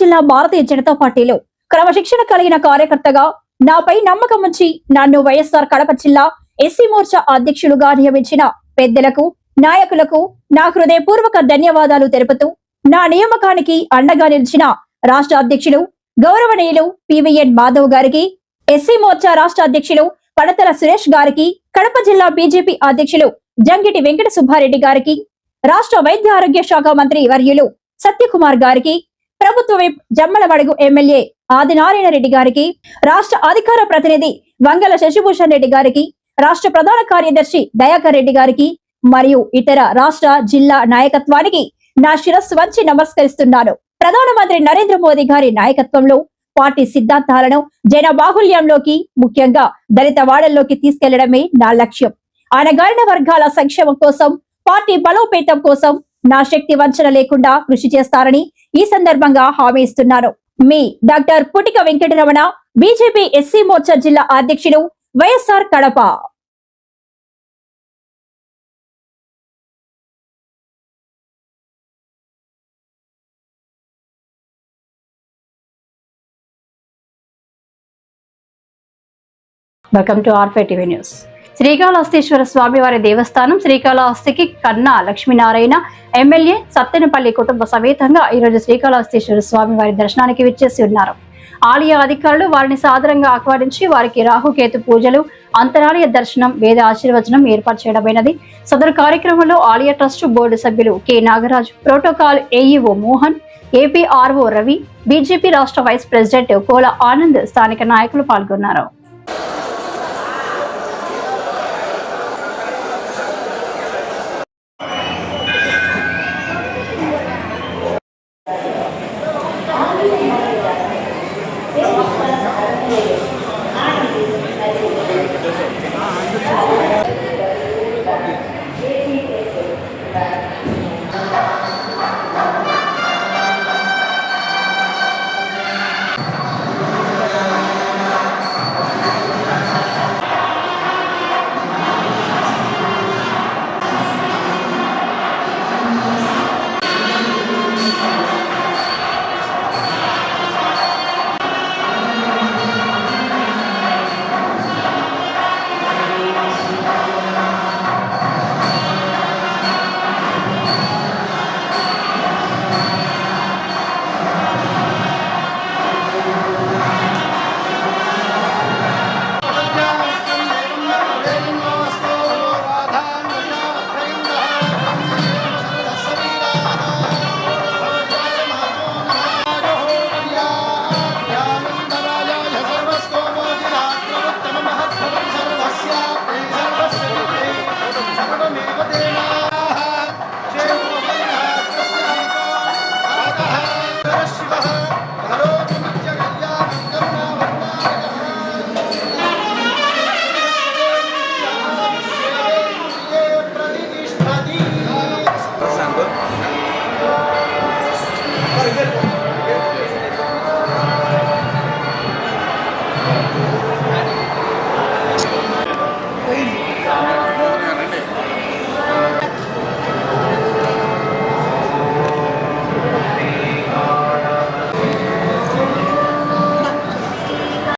జిల్లా భారతీయ జనతా పార్టీలో క్రమశిక్షణ కలిగిన కార్యకర్తగా నాపై నమ్మకం ఉంచి నన్ను వైఎస్ఆర్ కడప జిల్లా ఎస్సీ మోర్చా అధ్యక్షులుగా నియమించిన పెద్దలకు నాయకులకు నా హృదయపూర్వక ధన్యవాదాలు తెలుపుతూ నా నియామకానికి అండగా నిలిచిన రాష్ట్ర అధ్యక్షులు గౌరవనీయులు పివిఎన్ మాధవ్ గారికి, ఎస్సీ మోర్చా రాష్ట్ర అధ్యక్షులు పడతల సురేష్ గారికి, కడప జిల్లా బీజేపీ అధ్యక్షులు జంగిటి వెంకట సుబ్బారెడ్డి గారికి, రాష్ట్ర వైద్య ఆరోగ్య శాఖ మంత్రి వర్యులు సత్యకుమార్ గారికి, ప్రభుత్వ విప్ జమ్మలమడుగు ఎమ్మెల్యే ఆదినారాయణ రెడ్డి గారికి, రాష్ట్ర అధికార ప్రతినిధి వంగల శశిభూషణ్ రెడ్డి గారికి, రాష్ట్ర ప్రధాన కార్యదర్శి దయాకర్ రెడ్డి గారికి మరియు ఇతర రాష్ట్ర జిల్లా నాయకత్వానికి నా శిరస్సు వంచి నమస్కరిస్తున్నాను. ప్రధానమంత్రి నరేంద్ర మోదీ గారి నాయకత్వంలో పార్టీ సిద్ధాంతాలను జన బాహుళ్యంలోకి, ముఖ్యంగా దళిత వాడల్లోకి తీసుకెళ్లడమే నా లక్ష్యం. అణగారిన వర్గాల సంక్షేమం కోసం, పార్టీ బలోపేతం కోసం నా శక్తి వంచన లేకుండా కృషి చేస్తారని ఈ సందర్భంగా హామీ ఇస్తున్నాను. మీ doctor Putika Venkataramana, BJP SC Morcha జిల్లా అధ్యక్షుడు, YSR Kadapa. Welcome to R five TV news. Srikalahastiswara స్వామివారి దేవస్థానం శ్రీకాళహస్తికి కన్నా లక్ష్మీనారాయణ ఎమ్మెల్యే సత్తెనపల్లి కుటుంబ సమేతంగా ఈరోజు శ్రీకాళహస్తీశ్వర స్వామివారి దర్శనానికి విచ్చేసి ఉన్నారు. ఆలయ అధికారులు వారిని సాదరంగా ఆహ్వానించి వారికి రాహుకేతు పూజలు, అంతరాలయ దర్శనం, వేద ఆశీర్వచనం ఏర్పాటు చేయడమైనది. సదరు కార్యక్రమంలో ఆలయ ట్రస్ట్ బోర్డు సభ్యులు K Nagaraju, protocol AEO Mohan, APRO Ravi, BJP రాష్ట్ర వైస్ ప్రెసిడెంట్ కోల ఆనంద్, స్థానిక నాయకులు పాల్గొన్నారు.